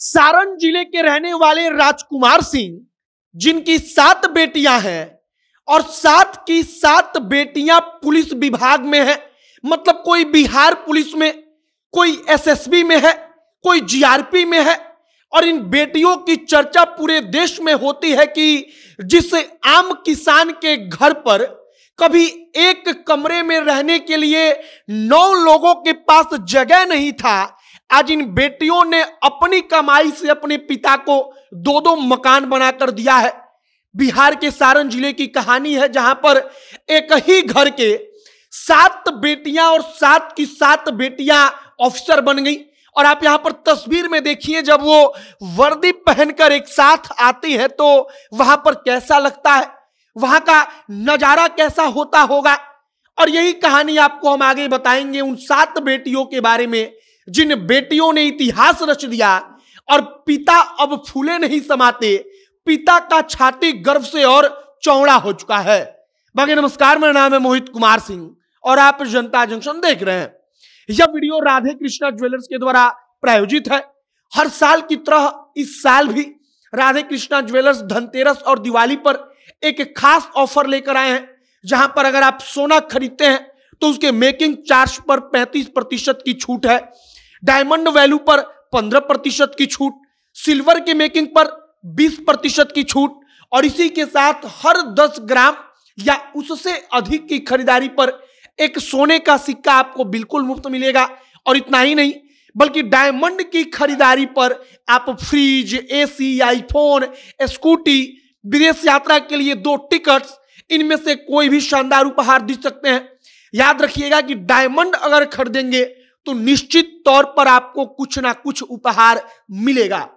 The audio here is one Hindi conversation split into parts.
सारण जिले के रहने वाले राजकुमार सिंह, जिनकी 7 बेटियां हैं और 7 की 7 बेटियां पुलिस विभाग में है। मतलब कोई बिहार पुलिस में, कोई एसएसबी में है, कोई जीआरपी में है। और इन बेटियों की चर्चा पूरे देश में होती है कि जिस आम किसान के घर पर कभी एक कमरे में रहने के लिए 9 लोगों के पास जगह नहीं था, आज इन बेटियों ने अपनी कमाई से अपने पिता को 2-2 मकान बनाकर दिया है। बिहार के सारण जिले की कहानी है, जहां पर एक ही घर के 7 बेटियां और 7 की 7 बेटियां ऑफिसर बन गई। और आप यहां पर तस्वीर में देखिए, जब वो वर्दी पहनकर एक साथ आती है तो वहां पर कैसा लगता है, वहां का नजारा कैसा होता होगा। और यही कहानी आपको हम आगे बताएंगे उन 7 बेटियों के बारे में, जिन बेटियों ने इतिहास रच दिया। और पिता अब फूले नहीं समाते, पिता का छाती गर्व से और चौड़ा हो चुका है। बाकी नमस्कार, मेरा नाम है मोहित कुमार सिंह और आप जनता जंक्शन देख रहे हैं। यह वीडियो राधे कृष्णा ज्वेलर्स के द्वारा प्रायोजित है। हर साल की तरह इस साल भी राधे कृष्णा ज्वेलर्स धनतेरस और दिवाली पर एक खास ऑफर लेकर आए हैं, जहां पर अगर आप सोना खरीदते हैं तो उसके मेकिंग चार्ज पर 35% की छूट है, डायमंड वैल्यू पर 15% की छूट, सिल्वर के मेकिंग पर 20% की छूट, और इसी के साथ हर 10 ग्राम या उससे अधिक की खरीदारी पर एक सोने का सिक्का आपको बिल्कुल मुफ्त मिलेगा। और इतना ही नहीं, बल्कि डायमंड की खरीदारी पर आप फ्रिज, एसी, आईफोन, स्कूटी, विदेश यात्रा के लिए 2 टिकट्स, इनमें से कोई भी शानदार उपहार दे सकते हैं। याद रखिएगा कि डायमंड अगर खरीदेंगे तो निश्चित तौर पर आपको कुछ ना कुछ उपहार मिलेगा।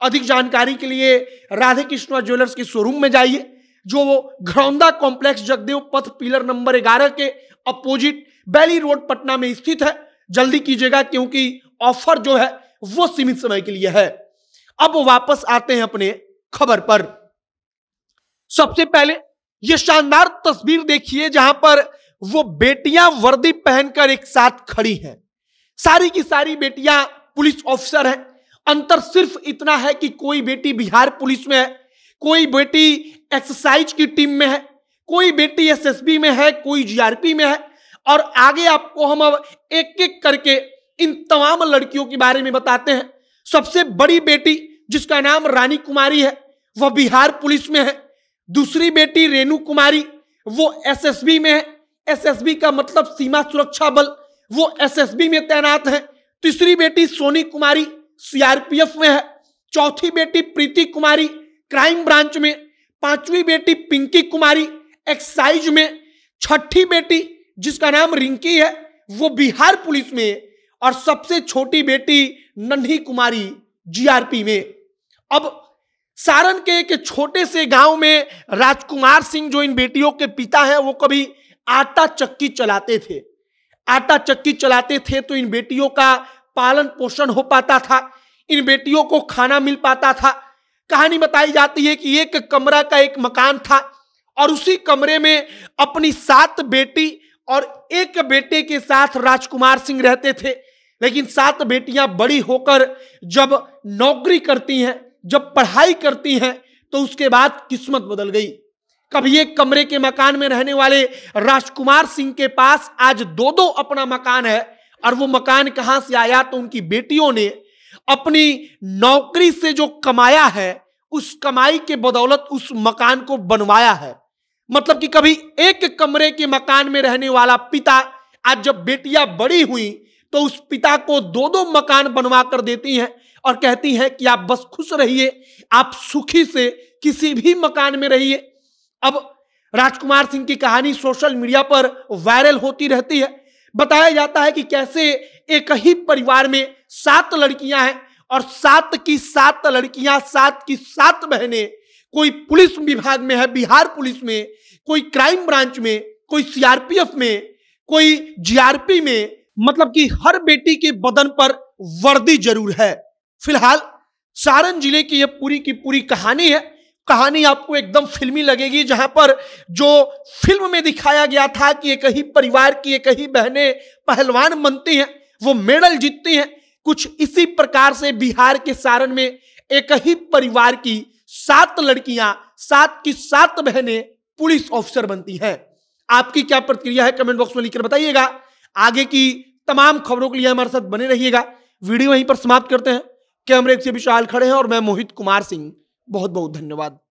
अधिक जानकारी के लिए राधे कृष्णा ज्वेलर्स के शोरूम में जाइए, जो घरौंदा कॉम्प्लेक्स जगदेव पथ पिलर नंबर 11 के अपोजिट बैली रोड पटना में स्थित है। जल्दी कीजिएगा, क्योंकि ऑफर जो है वो सीमित समय के लिए है। अब वापस आते हैं अपने खबर पर। सबसे पहले यह शानदार तस्वीर देखिए, जहां पर वो बेटियां वर्दी पहनकर एक साथ खड़ी हैं। सारी की सारी बेटियां पुलिस ऑफिसर हैं। अंतर सिर्फ इतना है कि कोई बेटी बिहार पुलिस में है, कोई बेटी एक्सरसाइज की टीम में है, कोई बेटी एसएसबी में है, कोई जीआरपी में है। और आगे आपको हम अब एक एक करके इन तमाम लड़कियों के बारे में बताते हैं। सबसे बड़ी बेटी, जिसका नाम रानी कुमारी है, वह बिहार पुलिस में है। दूसरी बेटी रेणु कुमारी, वो एसएसबी में है। एसएसबी का मतलब सीमा सुरक्षा बल, वो एसएसबी में तैनात है। तीसरी बेटी सोनी कुमारी सीआरपीएफ में है। चौथी बेटी प्रीति कुमारी क्राइम ब्रांच में। 5वीं बेटी पिंकी कुमारी एक्साइज में। 6ठी बेटी, जिसका नाम रिंकी है, वो बिहार पुलिस में। और सबसे छोटी बेटी नन्ही कुमारी जीआरपी में। अब सारण के एक छोटे से गांव में राजकुमार सिंह, जो इन बेटियों के पिता हैं, वो कभी आटा चक्की चलाते थे। आटा चक्की चलाते थे तो इन बेटियों का पालन पोषण हो पाता था, इन बेटियों को खाना मिल पाता था। कहानी बताई जाती है कि एक कमरा का एक मकान था और उसी कमरे में अपनी 7 बेटी और एक बेटे के साथ राजकुमार सिंह रहते थे। लेकिन 7 बेटियां बड़ी होकर जब नौकरी करती हैं, जब पढ़ाई करती हैं, तो उसके बाद किस्मत बदल गई। कभी एक कमरे के मकान में रहने वाले राजकुमार सिंह के पास आज 2-2 अपना मकान है। और वो मकान कहां से आया, तो उनकी बेटियों ने अपनी नौकरी से जो कमाया है, उस कमाई के बदौलत उस मकान को बनवाया है। मतलब कि कभी एक कमरे के मकान में रहने वाला पिता आज जब बेटियां बड़ी हुई तो उस पिता को 2-2 मकान बनवा कर देती हैं और कहती हैं कि आप बस खुश रहिए, आप सुखी से किसी भी मकान में रहिए। अब राजकुमार सिंह की कहानी सोशल मीडिया पर वायरल होती रहती है। बताया जाता है कि कैसे एक ही परिवार में 7 लड़कियां हैं और 7 की 7 लड़कियां, 7 की 7 बहनें, कोई पुलिस विभाग में है, बिहार पुलिस में, कोई क्राइम ब्रांच में, कोई सीआरपीएफ में, कोई जीआरपी में। मतलब कि हर बेटी के बदन पर वर्दी जरूर है। फिलहाल सारण जिले की यह पूरी की पूरी कहानी है। कहानी आपको एकदम फिल्मी लगेगी, जहां पर जो फिल्म में दिखाया गया था कि एक ही परिवार की एक ही बहनें पहलवान बनती हैं, वो मेडल जीतती हैं, कुछ इसी प्रकार से बिहार के सारण में एक ही परिवार की 7 लड़कियां, 7 की 7 बहनें पुलिस ऑफिसर बनती हैं। आपकी क्या प्रतिक्रिया है कमेंट बॉक्स में लिखकर बताइएगा। आगे की तमाम खबरों के लिए हमारे साथ बने रहिएगा। वीडियो वहीं पर समाप्त करते हैं। कैमरे से विशाल खड़े हैं और मैं मोहित कुमार सिंह। बहुत बहुत धन्यवाद।